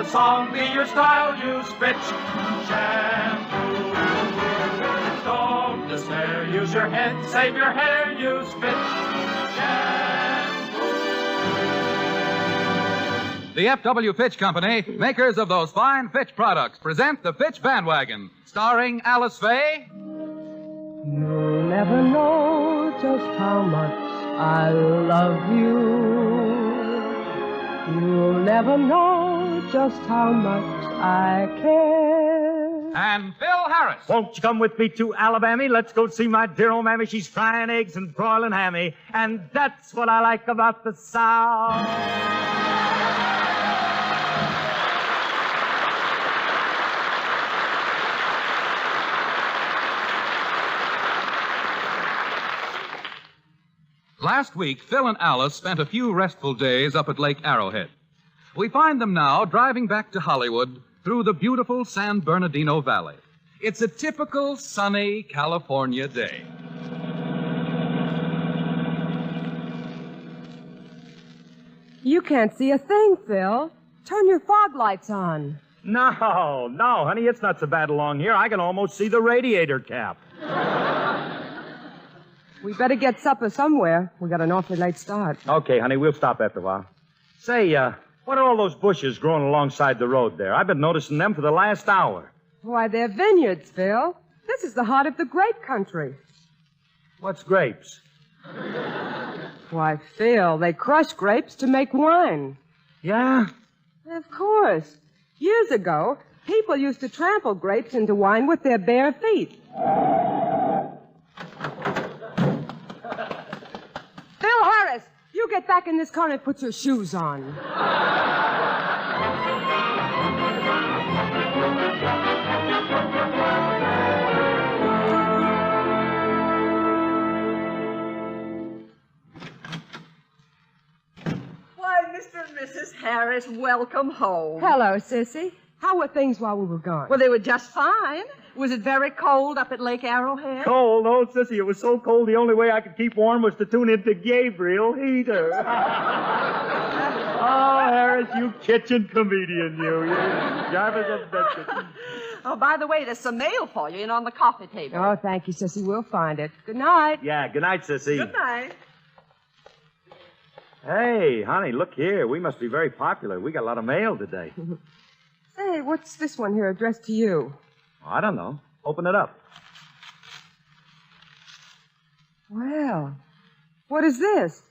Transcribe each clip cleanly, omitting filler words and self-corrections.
song be your style, use Fitch shampoo. Don't despair, use your head, save your hair, use Fitch shampoo. The F.W. Fitch Company, makers of those fine Fitch products, present the Fitch Bandwagon, starring Alice Faye. You'll never know just how much I love you. You'll never know just how much I care. And Phil Harris. Won't you come with me to Alabama? Let's go see my dear old mammy. She's frying eggs and broiling hammy. And that's what I like about the South. Last week, Phil and Alice spent a few restful days up at Lake Arrowhead. We find them now driving back to Hollywood through the beautiful San Bernardino Valley. It's a typical sunny California day. You can't see a thing, Phil. Turn your fog lights on. No, honey, it's not so bad along here. I can almost see the radiator cap. We better get supper somewhere. We got an awfully late start. Okay, honey, we'll stop after a while. Say, what are all those bushes growing alongside the road there? I've been noticing them for the last hour. Why, they're vineyards, Phil. This is the heart of the grape country. What's grapes? Why, Phil, they crush grapes to make wine. Yeah? Of course. Years ago, people used to trample grapes into wine with their bare feet. Phil Harris, you get back in this car and put your shoes on. Why, Mr. and Mrs. Harris, welcome home. Hello, Sissy. How were things while we were gone? Well, they were just fine. Was it very cold up at Lake Arrowhead? Cold? Oh, Sissy, it was so cold the only way I could keep warm was to tune into Gabriel Heater. Oh, Harris, you kitchen comedian, you. Jarvis of Bedford. Oh, by the way, there's some mail for you in on the coffee table. Oh, thank you, Sissy. We'll find it. Good night. Yeah, good night, Sissy. Good night. Hey, honey, look here. We must be very popular. We got a lot of mail today. Say, what's this one here addressed to you? I don't know. Open it up. Well, what is this?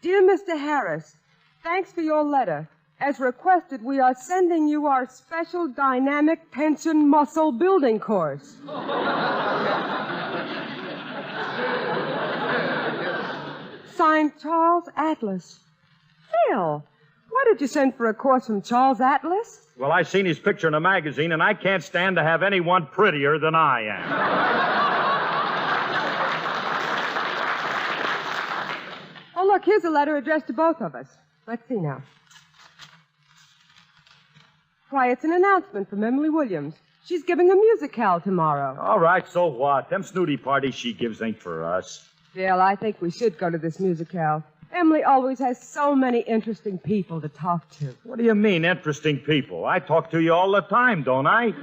Dear Mr. Harris, thanks for your letter. As requested, we are sending you our special dynamic tension muscle building course. Signed, Charles Atlas. Phil, why did you send for a course from Charles Atlas? Well, I seen his picture in a magazine, and I can't stand to have anyone prettier than I am. Oh, look, here's a letter addressed to both of us. Let's see now. Why, it's an announcement from Emily Williams. She's giving a musicale tomorrow. All right, so what? Them snooty parties she gives ain't for us. Phil, I think we should go to this musicale. Emily always has so many interesting people to talk to. What do you mean, interesting people? I talk to you all the time, don't I?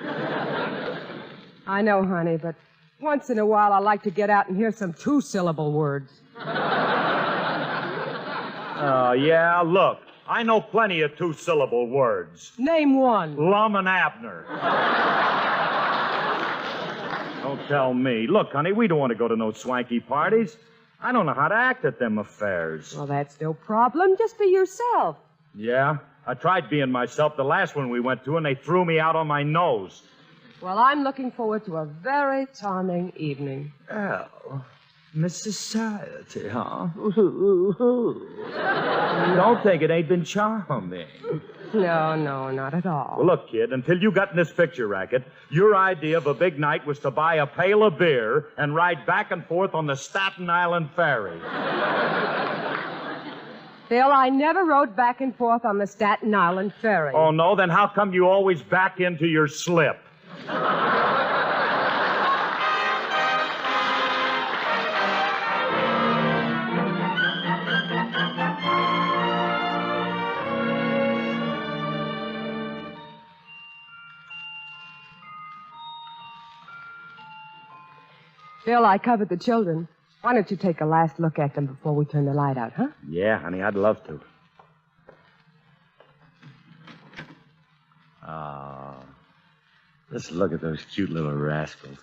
I know, honey, but once in a while I like to get out and hear some two-syllable words. Oh, yeah, look. I know plenty of two-syllable words. Name one. Lum and Abner. Don't tell me. Look, honey, we don't want to go to no swanky parties. I don't know how to act at them affairs. Well, that's no problem. Just be yourself. Yeah? I tried being myself the last one we went to, and they threw me out on my nose. Well, I'm looking forward to a very charming evening. Oh, Miss Society, huh? Don't think it ain't been charming. No, not at all. Well, look, kid, until you got in this picture racket, your idea of a big night was to buy a pail of beer and ride back and forth on the Staten Island Ferry. Phil, I never rode back and forth on the Staten Island Ferry. Oh, no? Then how come you always back into your slip? Phil, I covered the children. Why don't you take a last look at them before we turn the light out, huh? Yeah, honey, I'd love to. Oh, just look at those cute little rascals.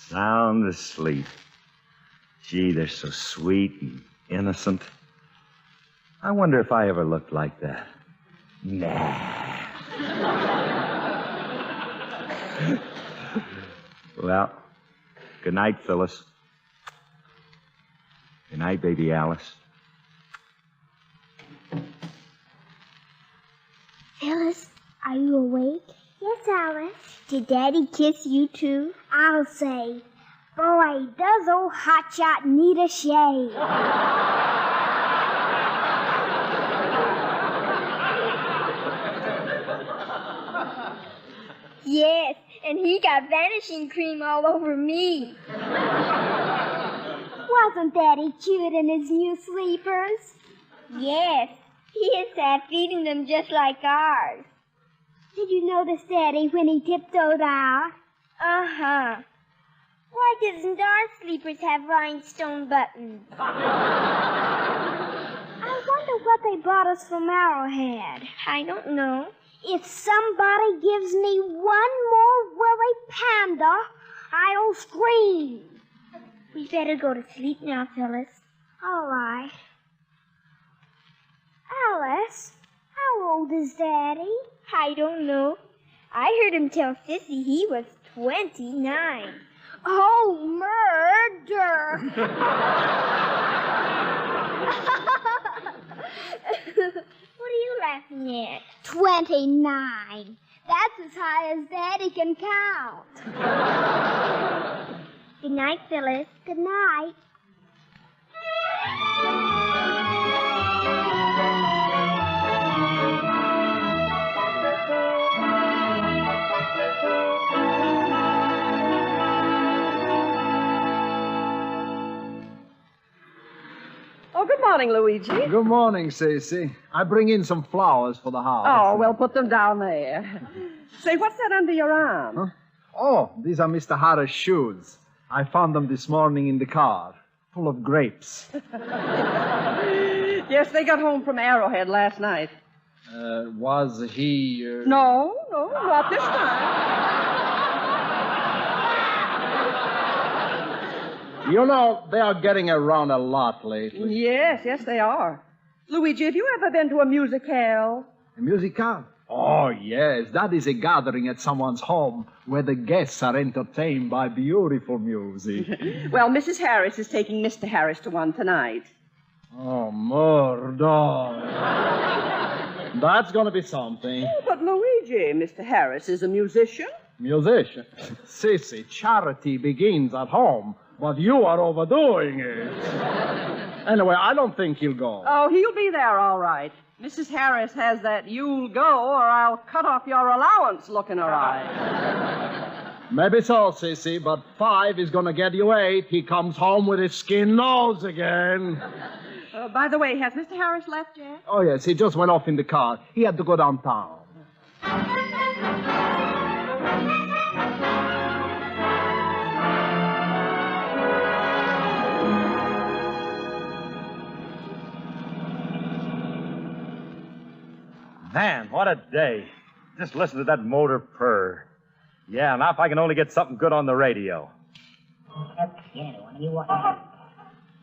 Sound asleep. Gee, they're so sweet and innocent. I wonder if I ever looked like that. Nah. Well, good night, Phyllis. Good night, baby Alice. Phyllis, are you awake? Yes, Alice. Did Daddy kiss you, too? I'll say, boy, does old hotshot need a shave. Yes, and he got vanishing cream all over me. Wasn't Daddy cute in his new sleepers? Yes, he is feeding them just like ours. Did you notice Daddy when he tiptoed out? Uh-huh. Why doesn't our sleepers have rhinestone buttons? I wonder what they brought us from Arrowhead. I don't know. If somebody gives me one more woolly panda, I'll scream. We better go to sleep now, Phyllis. All right. Alice, how old is Daddy? I don't know. I heard him tell Sissy he was 29. Oh, murder! What are you laughing at? 29. That's as high as Daddy can count. Good night, Phyllis. Good night. Oh, good morning, Luigi. Good morning, Cece. I bring in some flowers for the house. Oh, well, put them down there. Say, what's that under your arm? Huh? Oh, these are Mr. Harris' shoes. I found them this morning in the car, full of grapes. Yes, they got home from Arrowhead last night. Was he... No, not this time. You know, they are getting around a lot lately. Yes, they are. Luigi, have you ever been to a musicale? A musicale? Oh, yes. That is a gathering at someone's home where the guests are entertained by beautiful music. Well, Mrs. Harris is taking Mr. Harris to one tonight. Oh, murder. That's going to be something. Oh, but Luigi, Mr. Harris is a musician. Musician? Sissy, charity begins at home, but you are overdoing it. Anyway, I don't think he'll go. Oh, he'll be there all right. Mrs. Harris has that "you'll go or I'll cut off your allowance" look in her eye. Maybe so, Sissy, but 5 is going to get you 8. He comes home with his skin nose again. By the way, has Mr. Harris left yet? Oh, yes, he just went off in the car. He had to go downtown. Man, what a day. Just listen to that motor purr. Yeah, now if I can only get something good on the radio.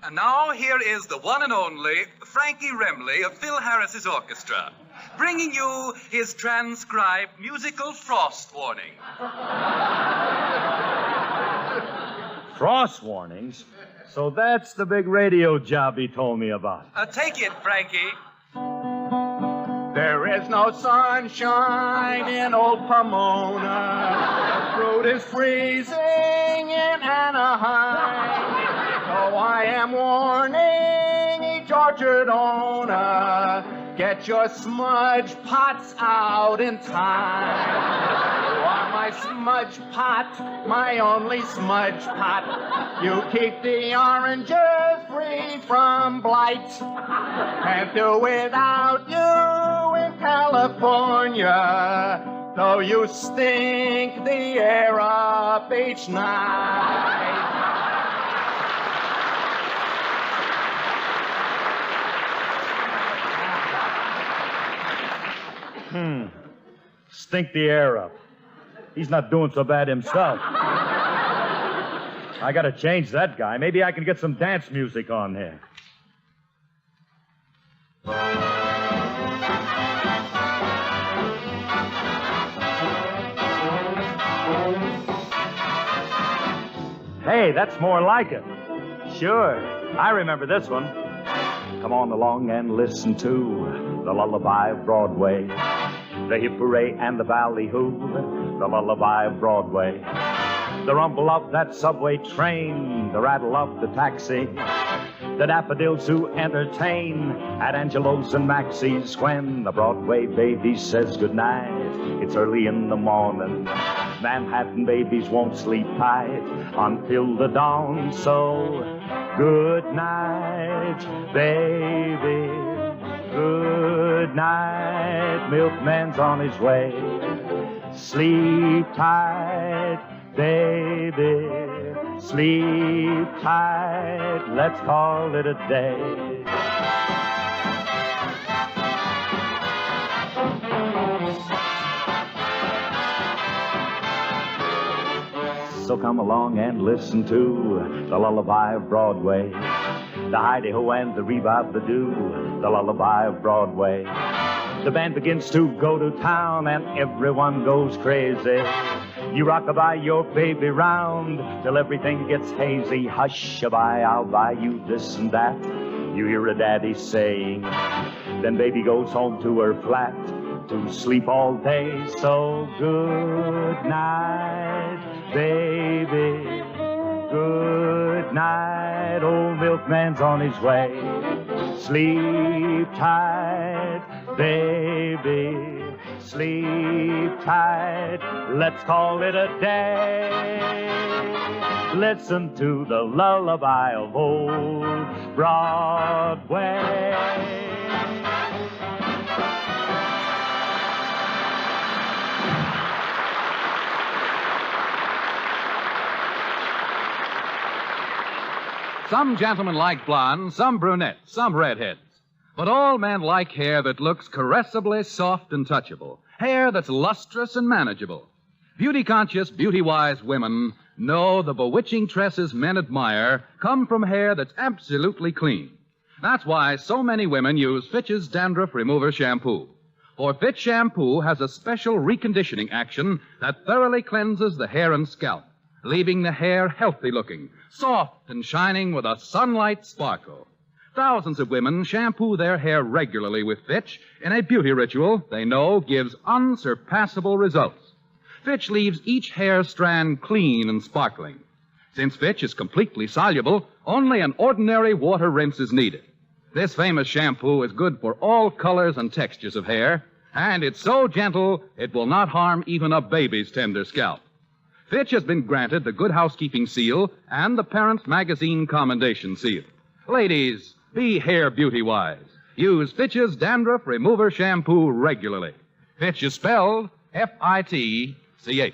And now here is the one and only Frankie Remley of Phil Harris's orchestra, bringing you his transcribed musical frost warning. Frost warnings? So that's the big radio job he told me about. Take it, Frankie. There is no sunshine in old Pomona. Fruit is freezing in Anaheim. So I am warning each orchard owner, get your smudge pots out in time. You are my smudge pot, my only smudge pot. You keep the oranges free from blight. Can't do without you in California. though you stink the air up each night. Stink the air up. He's not doing so bad himself. I gotta change that guy. Maybe I can get some dance music on here. Hey, that's more like it. Sure, I remember this one. Come on along and listen to the lullaby of Broadway. The hip hooray and the ballyhoo, the lullaby of Broadway. The rumble of that subway train, the rattle of the taxi, the daffodils who entertain at Angelo's and Maxie's when the Broadway baby says goodnight. It's early in the morning. Manhattan babies won't sleep tight until the dawn. So good night, baby. Good night. Milkman's on his way. Sleep tight, baby. Sleep tight. Let's call it a day. So come along and listen to the lullaby of Broadway. The hidey-ho and the rebop-the-doo, the lullaby of Broadway. The band begins to go to town and everyone goes crazy. You rock-a-bye your baby round till everything gets hazy. Hush-a-bye, I'll buy you this and that, you hear a daddy saying. Then baby goes home to her flat to sleep all day. So good night, baby. Good night, old milkman's on his way. Sleep tight, baby. Sleep tight, let's call it a day. Listen to the lullaby of old Broadway. Some gentlemen like blondes, some brunettes, some redheads. But all men like hair that looks caressably soft and touchable. Hair that's lustrous and manageable. Beauty-conscious, beauty-wise women know the bewitching tresses men admire come from hair that's absolutely clean. That's why so many women use Fitch's Dandruff Remover Shampoo. For Fitch Shampoo has a special reconditioning action that thoroughly cleanses the hair and scalp, leaving the hair healthy-looking, soft and shining with a sunlight sparkle. Thousands of women shampoo their hair regularly with Fitch in a beauty ritual they know gives unsurpassable results. Fitch leaves each hair strand clean and sparkling. Since Fitch is completely soluble, only an ordinary water rinse is needed. This famous shampoo is good for all colors and textures of hair, and it's so gentle it will not harm even a baby's tender scalp. Fitch has been granted the Good Housekeeping Seal and the Parents Magazine Commendation Seal. Ladies, be hair beauty-wise. Use Fitch's Dandruff Remover Shampoo regularly. Fitch is spelled F-I-T-C-H.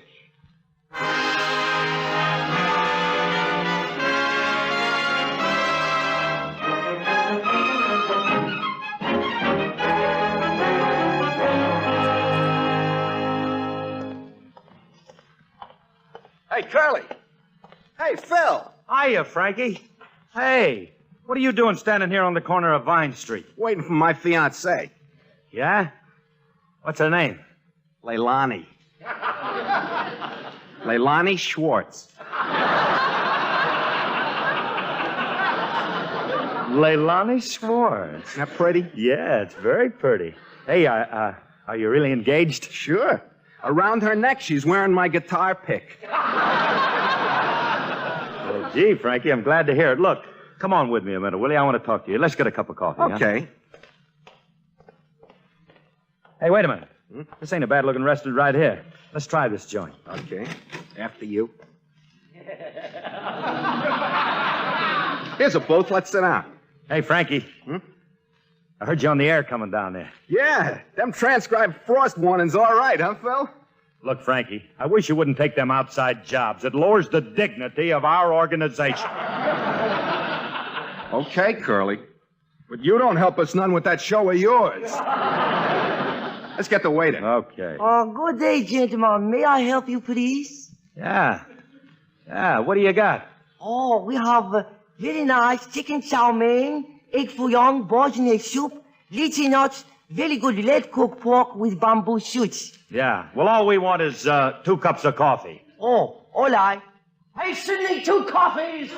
Hey, Curly. Hey, Phil. Hiya, Frankie. Hey, what are you doing standing here on the corner of Vine Street? Waiting for my fiancée. Yeah? What's her name? Leilani. Leilani Schwartz. Leilani Schwartz. Isn't that pretty? Yeah, it's very pretty. Hey, are you really engaged? Sure. Around her neck, she's wearing my guitar pick. Well, gee, Frankie, I'm glad to hear it. Look, come on with me a minute, will you? I want to talk to you. Let's get a cup of coffee. Okay. Huh? Hey, wait a minute. This ain't a bad-looking restaurant right here. Let's try this joint. Okay. After you. Here's a booth. Let's sit down. Hey, Frankie. I heard you on the air coming down there. Yeah, them transcribed frost warnings all right, huh, Phil? Look, Frankie, I wish you wouldn't take them outside jobs. It lowers the dignity of our organization. Okay, Curly. But you don't help us none with that show of yours. Let's get the waiter. Okay. Good day, gentlemen. May I help you, please? Yeah. Yeah, what do you got? Oh, we have very nice chicken chow mein, egg foo young, bourgeois soup, lychee nuts, very good lead-cooked pork with bamboo shoots. Yeah. Well, all we want is 2 cups of coffee. Oh, all right. Hey, Sidney, 2 coffees.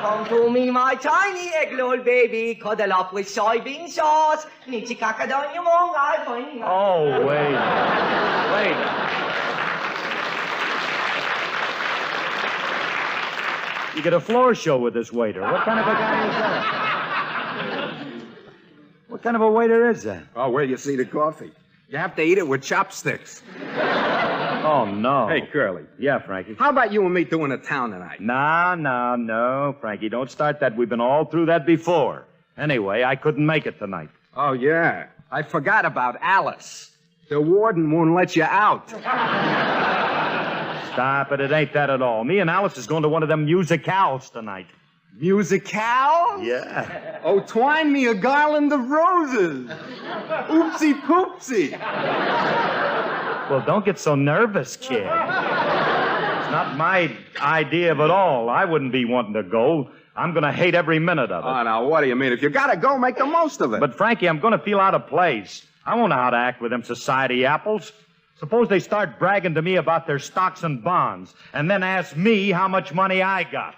Come to me, my tiny egg-roll baby, cuddle up with soybean sauce. Oh, wait. Wait. You get a floor show with this waiter. What kind of a guy is that? What kind of a waiter is that? Oh, where you see the coffee? You have to eat it with chopsticks. Oh, no. Hey, Curly. Yeah, Frankie. How about you and me doing a town tonight? No, Frankie. Don't start that. We've been all through that before. Anyway, I couldn't make it tonight. Oh, yeah. I forgot about Alice. The warden won't let you out. Stop it. It ain't that at all. Me and Alice is going to one of them musicales tonight. Musicale? Yeah. Oh, twine me a garland of roses. Oopsie poopsie. Well, don't get so nervous, kid. It's not my idea of it all. I wouldn't be wanting to go. I'm going to hate every minute of it. Oh, now, what do you mean? If you got to go, make the most of it. But, Frankie, I'm going to feel out of place. I won't know how to act with them society apples. Suppose they start bragging to me about their stocks and bonds, and then ask me how much money I got.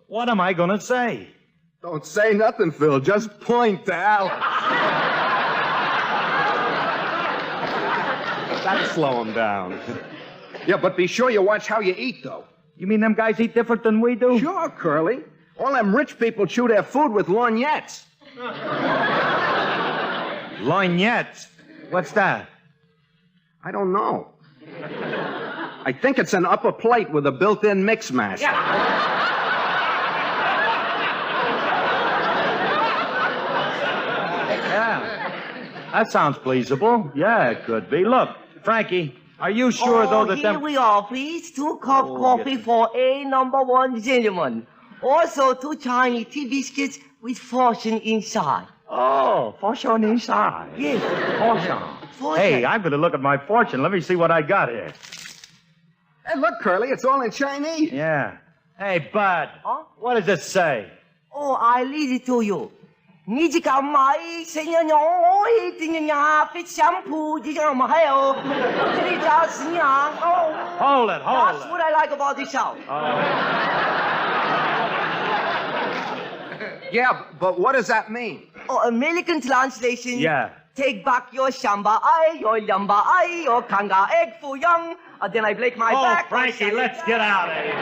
What am I going to say? Don't say nothing, Phil. Just point to Alice. That'll slow him down. Yeah, but be sure you watch how you eat, though. You mean them guys eat different than we do? Sure, Curly. All them rich people chew their food with lorgnettes. Lorgnettes? What's that? I don't know. I think it's an upper plate with a built-in mix master. Yeah. That sounds pleasable. Yeah, it could be. Look, Frankie, are you sure, though, that here we are, please. 2 cup coffee for a number 1 gentleman. Also, 2 tiny tea biscuits with fortune inside. Oh, fortune inside. Yes. Fortune. Hey, I'm going to look at my fortune. Let me see what I got here. Hey, look, Curly, it's all in Chinese. Yeah. Hey, Bud. Huh? What does it say? Oh, I read it to you. Musicale mai Fitch shampoo Hold it. That's what I like about this show. Yeah, but what does that mean? Oh, American translation. Yeah. Take back your shamba eye, your yamba eye, your kanga egg for young. Then I break my back. Oh, Frankie, let's get out of here.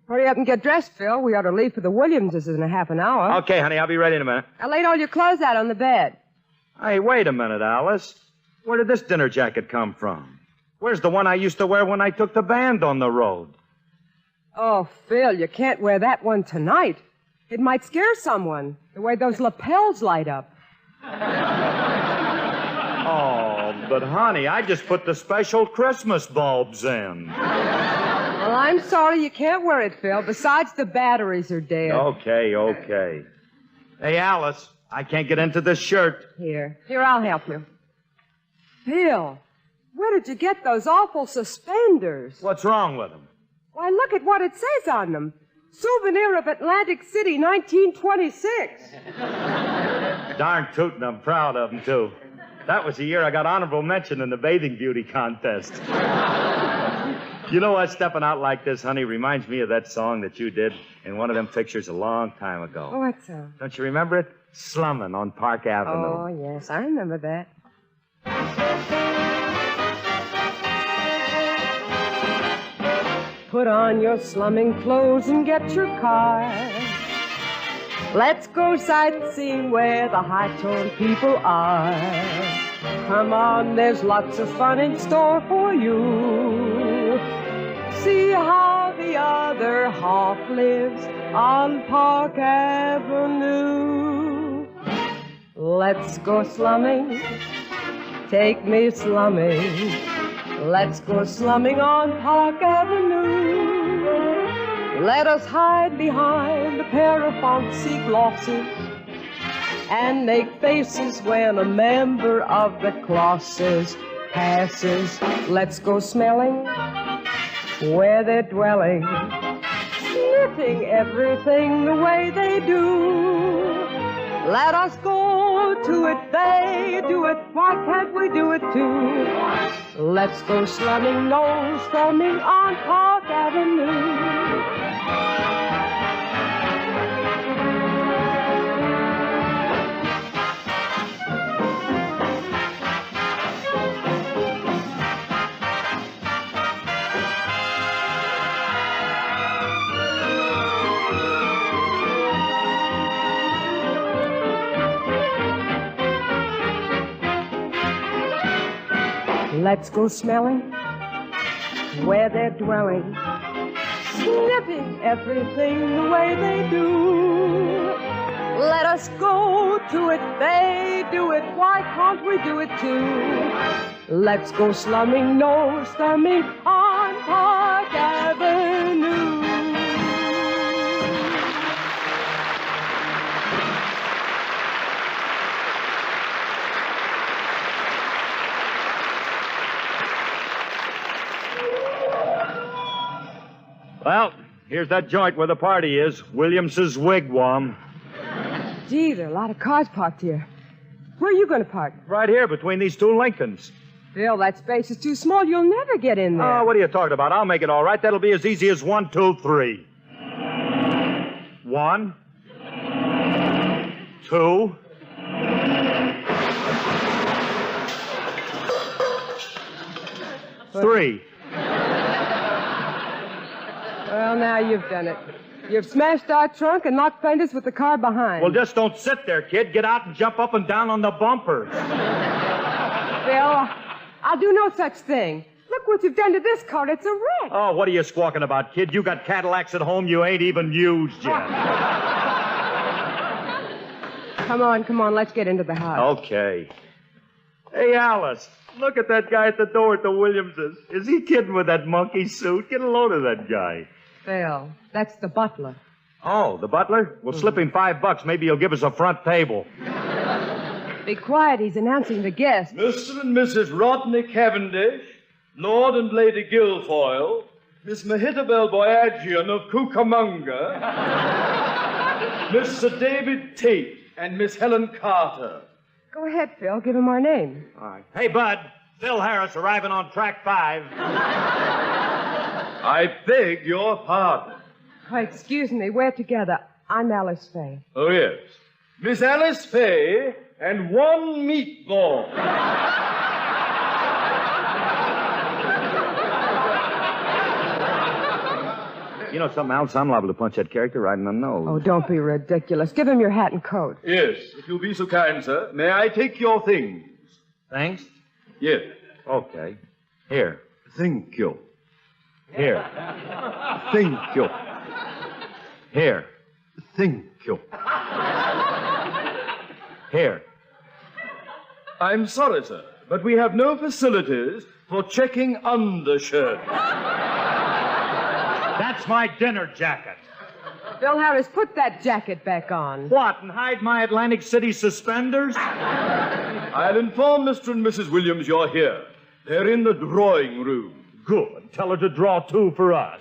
Hurry up and get dressed, Phil. We ought to leave for the Williamses in a half an hour. Okay, honey, I'll be ready in a minute. I laid all your clothes out on the bed. Hey, wait a minute, Alice. Where did this dinner jacket come from? Where's the one I used to wear when I took the band on the road? Oh, Phil, you can't wear that one tonight. It might scare someone, the way those lapels light up. Oh, but honey, I just put the special Christmas bulbs in. Well, I'm sorry you can't wear it, Phil. Besides, the batteries are dead. Okay. Hey, Alice, I can't get into this shirt. Here, I'll help you. Phil, where did you get those awful suspenders? What's wrong with them? Why, look at what it says on them. Souvenir of Atlantic City, 1926. Darn tootin', I'm proud of them, too. That was the year I got honorable mention in the bathing beauty contest. You know what? Stepping out like this, honey, reminds me of that song that you did in one of them pictures a long time ago. Oh, what's that? Don't you remember it? Slummin' on Park Avenue. Oh, yes, I remember that. Put on your slumming clothes and get your car. Let's go sightseeing where the high-toned people are. Come on, there's lots of fun in store for you. See how the other half lives on Park Avenue. Let's go slumming, take me slumming. Let's go slumming on Park Avenue. Let us hide behind a pair of fancy glosses and make faces when a member of the classes passes. Let's go smelling where they're dwelling, sniffing everything the way they do. Let us go to it, they do it, why can't we do it too? Let's go slumming, no slumming on Park Avenue. Let's go smelling where they're dwelling, sniffing everything the way they do. Let us go to it, they do it, why can't we do it too? Let's go slumming, no slumming on Park Avenue. Well, here's that joint where the party is, Williams's Wigwam. Gee, there are a lot of cars parked here. Where are you going to park? Right here between these two Lincolns. Bill, that space is too small. You'll never get in there. Oh, what are you talking about? I'll make it all right. That'll be as easy as 1, 2, 3. 1, 2. Three. Well, now you've done it. You've smashed our trunk and knocked fenders with the car behind. Well, just don't sit there, kid. Get out and jump up and down on the bumpers. Bill, I'll do no such thing. Look what you've done to this car. It's a wreck. Oh, what are you squawking about, kid? You got Cadillacs at home you ain't even used yet. Come on. Let's get into the house. Okay. Hey, Alice, look at that guy at the door at the Williamses. Is he kidding with that monkey suit? Get a load of that guy. Phil, that's the butler. Oh, the butler? We'll slip him $5. Maybe he'll give us a front table. Be quiet. He's announcing the guests. Mr. and Mrs. Rodney Cavendish, Lord and Lady Guilfoyle, Miss Mehitabel Boyagian of Cucamonga, Mr. David Tate, and Miss Helen Carter. Go ahead, Phil. Give him our name. All right. Hey, Bud. Phil Harris arriving on track 5. I beg your pardon. Oh, excuse me. We're together. I'm Alice Faye. Oh, yes. Miss Alice Faye and 1 meatball. You know something else? I'm liable to punch that character right in the nose. Oh, don't be ridiculous. Give him your hat and coat. Yes, if you'll be so kind, sir. May I take your things? Thanks? Yes. Okay. Here. Thank you. Here. Thank you. Here. Thank you. Here. I'm sorry, sir, but we have no facilities for checking undershirts. That's my dinner jacket. Phil Harris, put that jacket back on. What, and hide my Atlantic City suspenders? I'll inform Mr. and Mrs. Williams you're here. They're in the drawing room. Good. Tell her to draw 2 for us.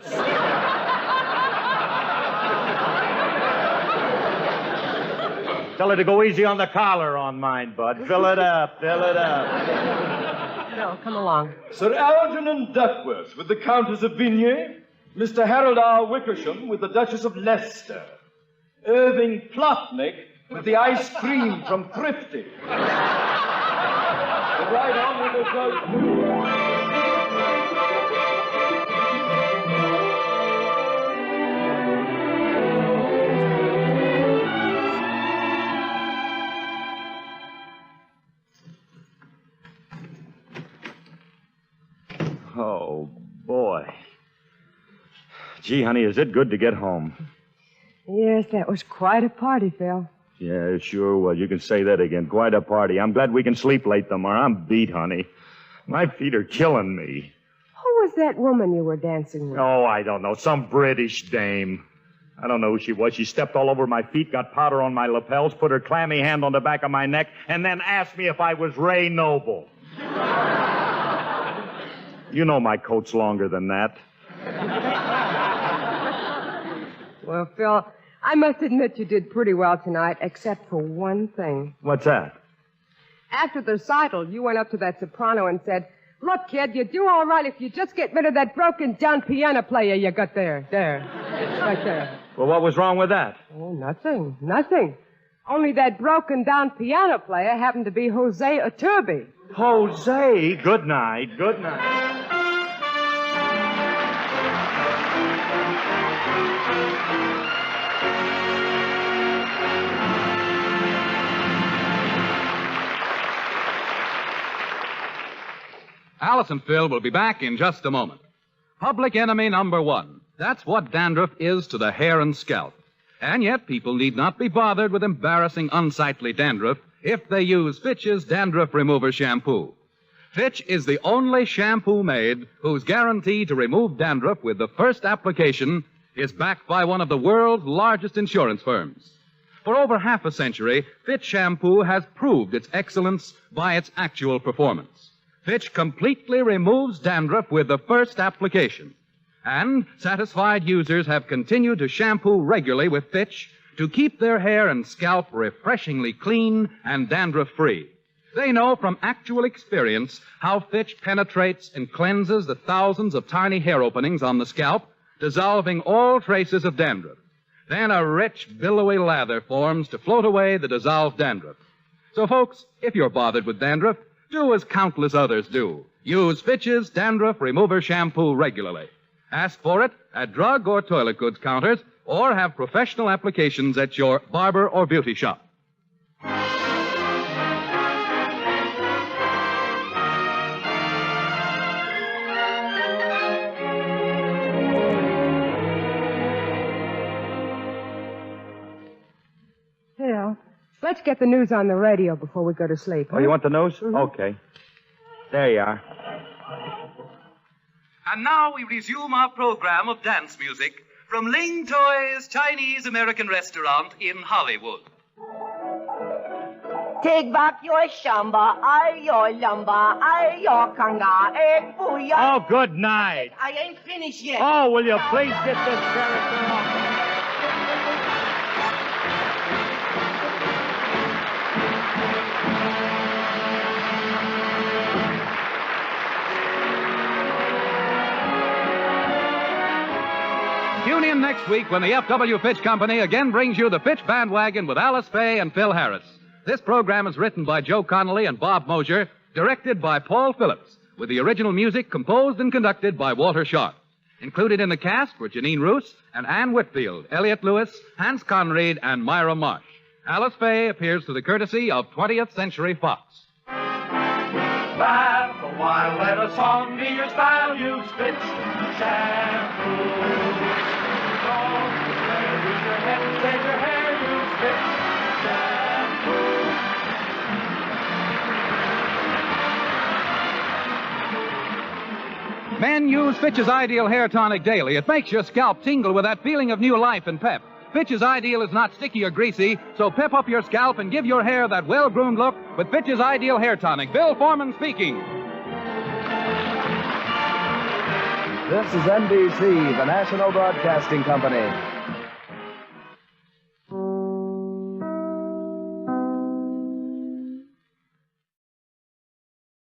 Tell her to go easy on the collar on mine, Bud. Fill it up. Phil, come along. Sir Algernon Duckworth with the Countess of Vigny, Mr. Harold R. Wickersham with the Duchess of Leicester, Irving Plotnick with the ice cream from Thrifty. The Right Honorable Judge. Oh, boy. Gee, honey, is it good to get home? Yes, that was quite a party, Phil. Yeah, it sure was. You can say that again. Quite a party. I'm glad we can sleep late tomorrow. I'm beat, honey. My feet are killing me. Who was that woman you were dancing with? Oh, I don't know. Some British dame. I don't know who she was. She stepped all over my feet, got powder on my lapels, put her clammy hand on the back of my neck, and then asked me if I was Ray Noble. You know my coat's longer than that. Well, Phil, I must admit you did pretty well tonight, except for one thing. What's that? After the recital, you went up to that soprano and said, "Look, kid, you do all right if you just get rid of that broken-down piano player you got there. There. Right there." Well, what was wrong with that? Oh, nothing. Only that broken-down piano player happened to be Jose Iturbe. Jose, good night. Alice and Phil will be back in just a moment. Public enemy number one. That's what dandruff is to the hair and scalp. And yet people need not be bothered with embarrassing, unsightly dandruff if they use Fitch's Dandruff Remover Shampoo. Fitch is the only shampoo made whose guarantee to remove dandruff with the first application is backed by one of the world's largest insurance firms. For over half a century, Fitch shampoo has proved its excellence by its actual performance. Fitch completely removes dandruff with the first application. And satisfied users have continued to shampoo regularly with Fitch to keep their hair and scalp refreshingly clean and dandruff-free. They know from actual experience how Fitch penetrates and cleanses the thousands of tiny hair openings on the scalp, dissolving all traces of dandruff. Then a rich, billowy lather forms to float away the dissolved dandruff. So, folks, if you're bothered with dandruff, do as countless others do. Use Fitch's Dandruff Remover Shampoo regularly. Ask for it at drug or toilet goods counters, or have professional applications at your barber or beauty shop. Phil, let's get the news on the radio before we go to sleep. Oh, you want the news? Mm-hmm. Okay. There you are. And now we resume our program of dance music from Ling Toy's Chinese-American restaurant in Hollywood. Take back your shamba, I your lumber, I your kanga, booyah. Oh, good night. I ain't finished yet. Oh, will you please get this character off? Tune in next week when the F.W. Fitch Company again brings you the Fitch Bandwagon with Alice Faye and Phil Harris. This program is written by Joe Connolly and Bob Mosier, directed by Paul Phillips, with the original music composed and conducted by Walter Sharp. Included in the cast were Janine Roos and Ann Whitfield, Elliot Lewis, Hans Conried, and Myra Marsh. Alice Faye appears through the courtesy of 20th Century Fox. Laugh a while, let a song be your style. Use Fitch shampoo. Don't despair, use your head and save your hair. Use Fitch shampoo. Men use Fitch's Ideal Hair Tonic daily. It makes your scalp tingle with that feeling of new life and pep. Fitch's Ideal is not sticky or greasy, so pep up your scalp and give your hair that well-groomed look with Fitch's Ideal Hair Tonic. Bill Foreman speaking. This is NBC, the National Broadcasting Company.